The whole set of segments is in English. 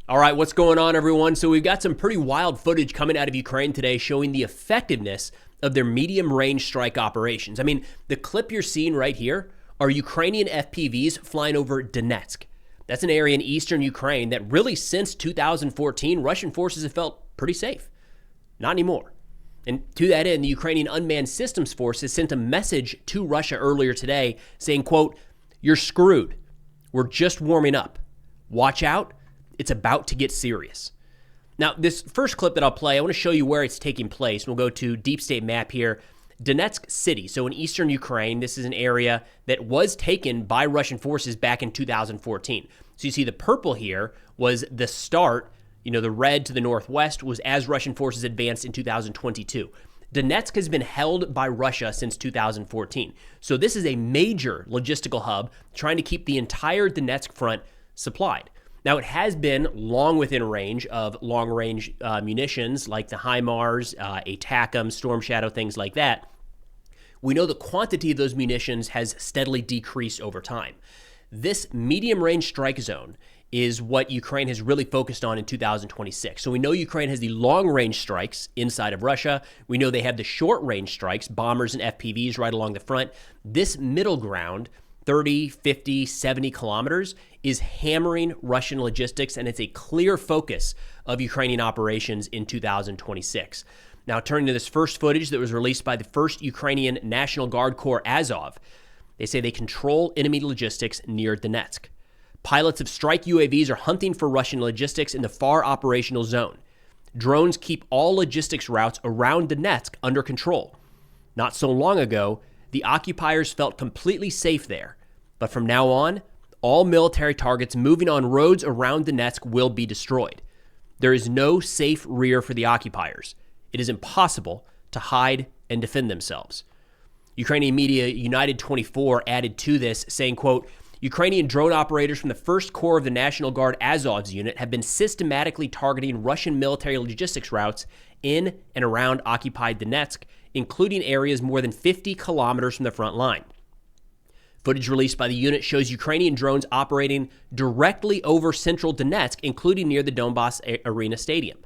All right, what's going on, everyone? So we've got some pretty wild footage coming out of Ukraine today showing the effectiveness of their medium-range strike operations. I mean, the clip you're seeing right here are Ukrainian FPVs flying over Donetsk. That's an area in eastern Ukraine that really, since 2014, Russian forces have felt pretty safe. Not anymore. And to that end, the Ukrainian Unmanned Systems Forces sent a message to Russia earlier today saying, quote, "You're screwed. We're just warming up. Watch out. It's about to get serious." Now, this first clip that I'll play, I want to show you where it's taking place. We'll go to Deep State Map here. Donetsk City, so in eastern Ukraine, this is an area that was taken by Russian forces back in 2014. So you see the purple here was the start, the red to the northwest was as Russian forces advanced in 2022. Donetsk has been held by Russia since 2014. So this is a major logistical hub trying to keep the entire Donetsk front supplied. Now, it has been long within range of long-range munitions like the HIMARS, ATACMS, Storm Shadow, things like that. We know the quantity of those munitions has steadily decreased over time. This medium-range strike zone is what Ukraine has really focused on in 2026. So we know Ukraine has the long-range strikes inside of Russia. We know they have the short-range strikes, bombers and FPVs right along the front. This middle ground, 30, 50, 70 kilometers, is hammering Russian logistics, and it's a clear focus of Ukrainian operations in 2026. Now, turning to this first footage that was released by the 1st Ukrainian National Guard Corps, Azov, they say they control enemy logistics near Donetsk. Pilots of strike UAVs are hunting for Russian logistics in the far operational zone. Drones keep all logistics routes around Donetsk under control. Not so long ago, the occupiers felt completely safe there. But from now on, all military targets moving on roads around Donetsk will be destroyed. There is no safe rear for the occupiers. It is impossible to hide and defend themselves. Ukrainian media United 24 added to this, saying, quote, "Ukrainian drone operators from the 1st Corps of the National Guard Azov's unit have been systematically targeting Russian military logistics routes in and around occupied Donetsk, including areas more than 50 kilometers from the front line." Footage released by the unit shows Ukrainian drones operating directly over central Donetsk, including near the Donbass Arena Stadium.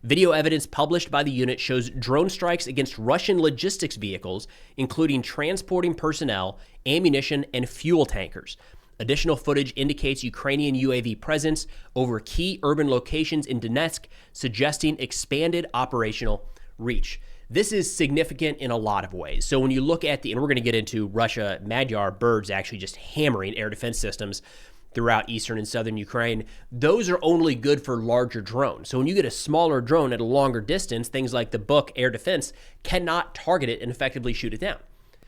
Video evidence published by the unit shows drone strikes against Russian logistics vehicles, including transporting personnel, ammunition, and fuel tankers. Additional footage indicates Ukrainian UAV presence over key urban locations in Donetsk, suggesting expanded operational reach. This is significant in a lot of ways. So when you look at and we're going to get into Russia, Magyar birds actually just hammering air defense systems throughout eastern and southern Ukraine, those are only good for larger drones. So when you get a smaller drone at a longer distance, things like the Buk air defense cannot target it and effectively shoot it down.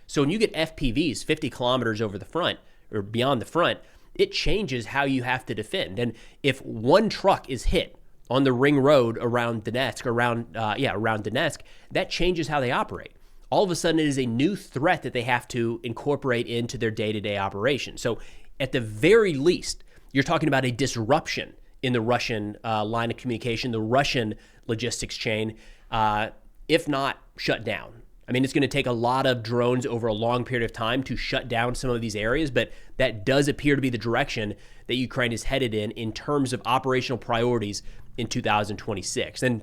So when you get FPVs 50 kilometers over the front or beyond the front, it changes how you have to defend. And if one truck is hit on the ring road around Donetsk, around Donetsk, that changes how they operate. All of a sudden, it is a new threat that they have to incorporate into their day-to-day operation. So at the very least, you're talking about a disruption in the Russian line of communication, the Russian logistics chain, if not shut down. I mean, it's going to take a lot of drones over a long period of time to shut down some of these areas, but that does appear to be the direction that Ukraine is headed in terms of operational priorities in 2026. And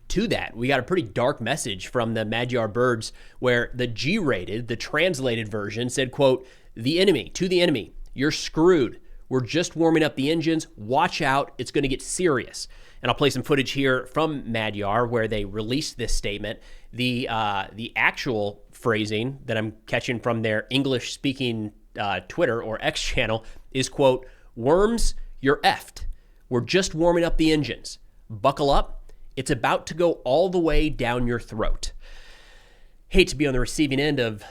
to that, we got a pretty dark message from the Magyar birds where the G-rated, the translated version said, quote, to the enemy, "You're screwed. We're just warming up the engines. Watch out. It's going to get serious." And I'll play some footage here from Magyar where they released this statement. The actual phrasing that I'm catching from their English-speaking Twitter or X channel is, quote, "Worms, you're effed. We're just warming up the engines. Buckle up. It's about to go all the way down your throat." Hate to be on the receiving end of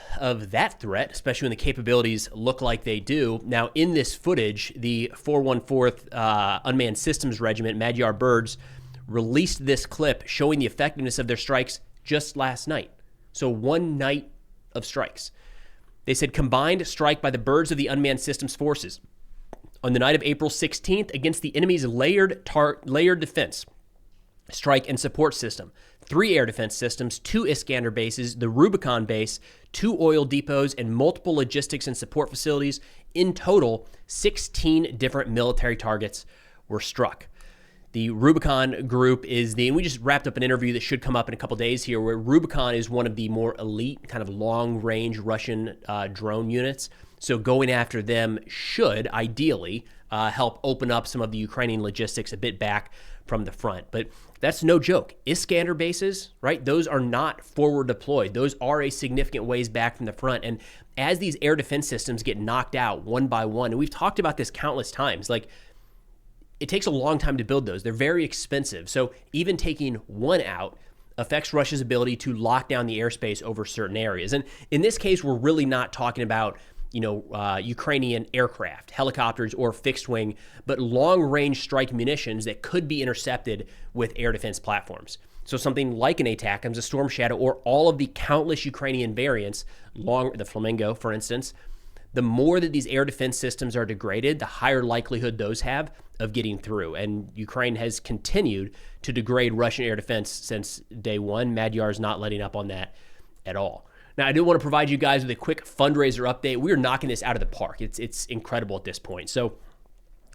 that threat, especially when the capabilities look like they do. Now, in this footage, the 414th Unmanned Systems Regiment, Magyar Birds, released this clip showing the effectiveness of their strikes just last night. So one night of strikes. They said combined strike by the birds of the Unmanned Systems Forces on the night of April 16th against the enemy's layered defense, strike and support system, 3 air defense systems, 2 Iskander bases, the Rubicon base, 2 oil depots, and multiple logistics and support facilities. In total, 16 different military targets were struck. The Rubicon group and we just wrapped up an interview that should come up in a couple days here, where Rubicon is one of the more elite kind of long-range Russian drone units. So going after them should ideally help open up some of the Ukrainian logistics a bit back from the front. But that's no joke. Iskander bases, right? Those are not forward deployed. Those are a significant ways back from the front. And as these air defense systems get knocked out one by one, and we've talked about this countless times, like, it takes a long time to build those. They're very expensive. So even taking one out affects Russia's ability to lock down the airspace over certain areas. And in this case, we're really not talking about, Ukrainian aircraft, helicopters, or fixed wing, but long-range strike munitions that could be intercepted with air defense platforms. So something like an ATACMS, a Storm Shadow, or all of the countless Ukrainian variants, the Flamingo, for instance, the more that these air defense systems are degraded, the higher likelihood those have of getting through. And Ukraine has continued to degrade Russian air defense since day one. Magyar's not letting up on that at all. Now, I do want to provide you guys with a quick fundraiser update. We are knocking this out of the park. It's incredible at this point. So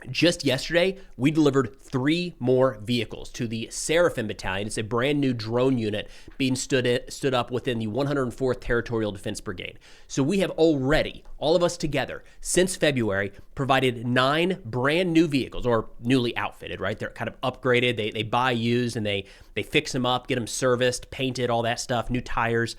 just yesterday, we delivered 3 more vehicles to the Seraphim Battalion. It's a brand new drone unit being stood up within the 104th Territorial Defense Brigade. So we have already, all of us together, since February, provided 9 brand new vehicles, or newly outfitted, right? They're kind of upgraded. They buy used and they fix them up, get them serviced, painted, all that stuff, new tires.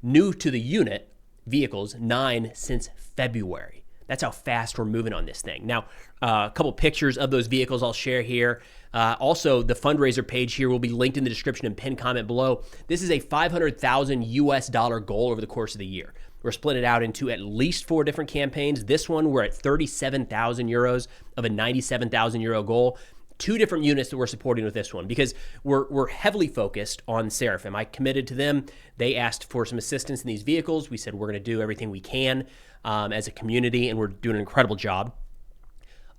New to the unit vehicles, 9 since February. That's how fast we're moving on this thing. Now, a couple pictures of those vehicles I'll share here. Also, the fundraiser page here will be linked in the description and pinned comment below. This is a $500,000 US goal over the course of the year. We're split it out into at least 4 different campaigns. This one, we're at 37,000 euros of a 97,000 euro goal. 2 different units that we're supporting with this one, because we're heavily focused on Seraphim. I committed to them. They asked for some assistance in these vehicles. We said we're going to do everything we can as a community, and we're doing an incredible job.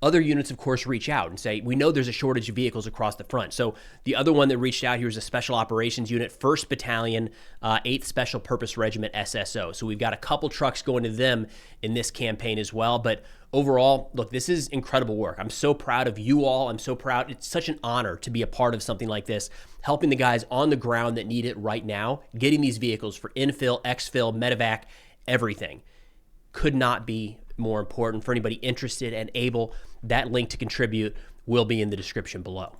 Other units, of course, reach out and say, we know there's a shortage of vehicles across the front. So the other one that reached out here is a Special Operations Unit, 1st Battalion, 8th Special Purpose Regiment, SSO. So we've got a couple trucks going to them in this campaign as well. But overall, look, this is incredible work. I'm so proud of you all. I'm so proud. It's such an honor to be a part of something like this, helping the guys on the ground that need it right now, getting these vehicles for infill, exfil, medevac, everything. Could not be more important. For anybody interested and able, that link to contribute will be in the description below.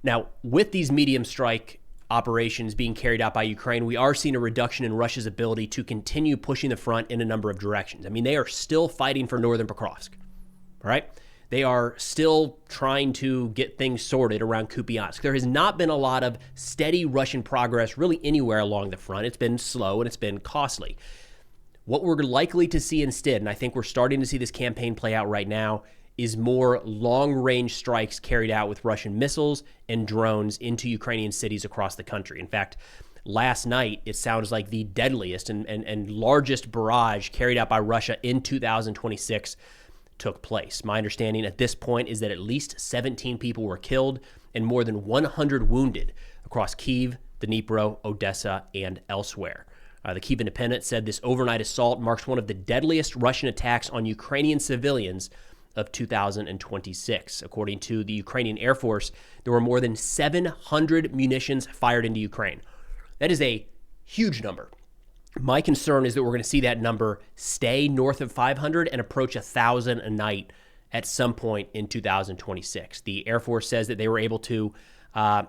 Now, with these medium strike operations being carried out by Ukraine, we are seeing a reduction in Russia's ability to continue pushing the front in a number of directions. I mean, they are still fighting for northern Pokrovsk, right? They are still trying to get things sorted around Kupiansk. There has not been a lot of steady Russian progress really anywhere along the front. It's been slow and it's been costly. What we're likely to see instead, and I think we're starting to see this campaign play out right now, is more long-range strikes carried out with Russian missiles and drones into Ukrainian cities across the country. In fact, last night, it sounds like the deadliest and largest barrage carried out by Russia in 2026 took place. My understanding at this point is that at least 17 people were killed and more than 100 wounded across Kyiv, Dnipro, Odessa, and elsewhere. The Kyiv Independent said this overnight assault marks one of the deadliest Russian attacks on Ukrainian civilians of 2026. According to the Ukrainian Air Force, there were more than 700 munitions fired into Ukraine. That is a huge number. My concern is that we're going to see that number stay north of 500 and approach 1,000 a night at some point in 2026. The Air Force says that they were able to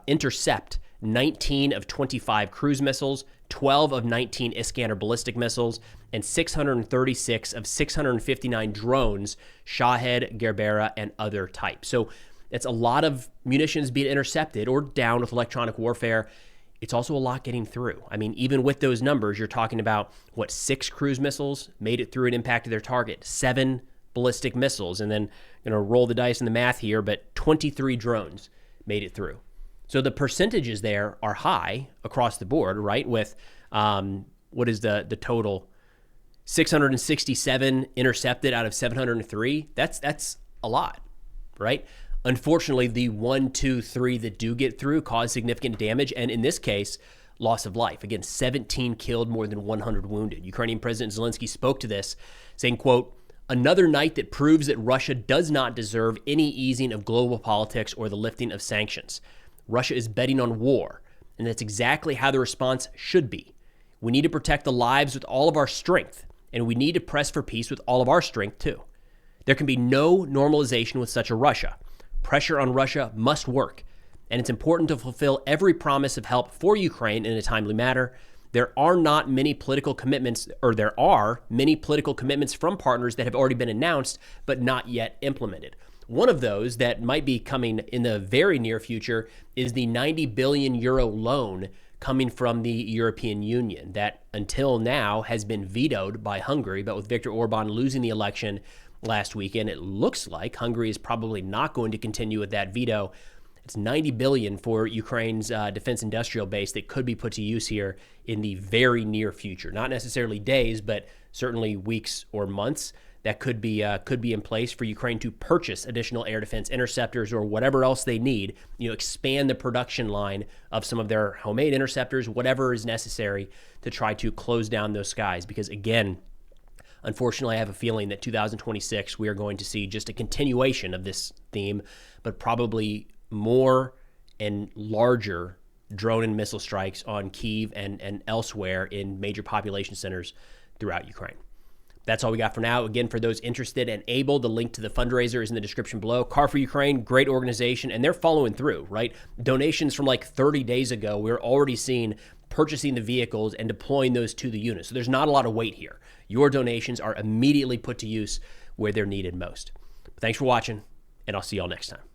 intercept 19 of 25 cruise missiles, 12 of 19 Iskander ballistic missiles, and 636 of 659 drones, Shahed, Gerbera, and other types. So it's a lot of munitions being intercepted or down with electronic warfare. It's also a lot getting through. I mean, even with those numbers, you're talking about, 6 cruise missiles made it through and impacted their target, 7 ballistic missiles, and then I'm going to roll the dice in the math here, but 23 drones made it through. So the percentages there are high across the board, right? With what is the total? 667 intercepted out of 703. That's a lot, right? Unfortunately, the 1, 2, 3 that do get through cause significant damage, and in this case, loss of life. Again, 17 killed, more than 100 wounded. Ukrainian President Zelensky spoke to this, saying, quote, Another night that proves that Russia does not deserve any easing of global politics or the lifting of sanctions. Russia is betting on war, and that's exactly how the response should be. We need to protect the lives with all of our strength, and we need to press for peace with all of our strength too. There can be no normalization with such a Russia. Pressure on Russia must work, and it's important to fulfill every promise of help for Ukraine in a timely manner. There are many political commitments from partners that have already been announced, but not yet implemented. One of those that might be coming in the very near future is the 90 billion euro loan coming from the European Union that until now has been vetoed by Hungary, but with Viktor Orban losing the election last weekend, it looks like Hungary is probably not going to continue with that veto. It's 90 billion for Ukraine's defense industrial base that could be put to use here in the very near future. Not necessarily days, but certainly weeks or months. That could be in place for Ukraine to purchase additional air defense interceptors or whatever else they need. Expand the production line of some of their homemade interceptors, whatever is necessary to try to close down those skies. Because again, unfortunately, I have a feeling that 2026 we are going to see just a continuation of this theme, but probably more and larger drone and missile strikes on Kyiv and elsewhere in major population centers throughout Ukraine. That's all we got for now. Again, for those interested and able, the link to the fundraiser is in the description below. Car for Ukraine, great organization, and they're following through, right? Donations from like 30 days ago, we're already seeing purchasing the vehicles and deploying those to the unit. So there's not a lot of wait here. Your donations are immediately put to use where they're needed most. Thanks for watching, and I'll see y'all next time.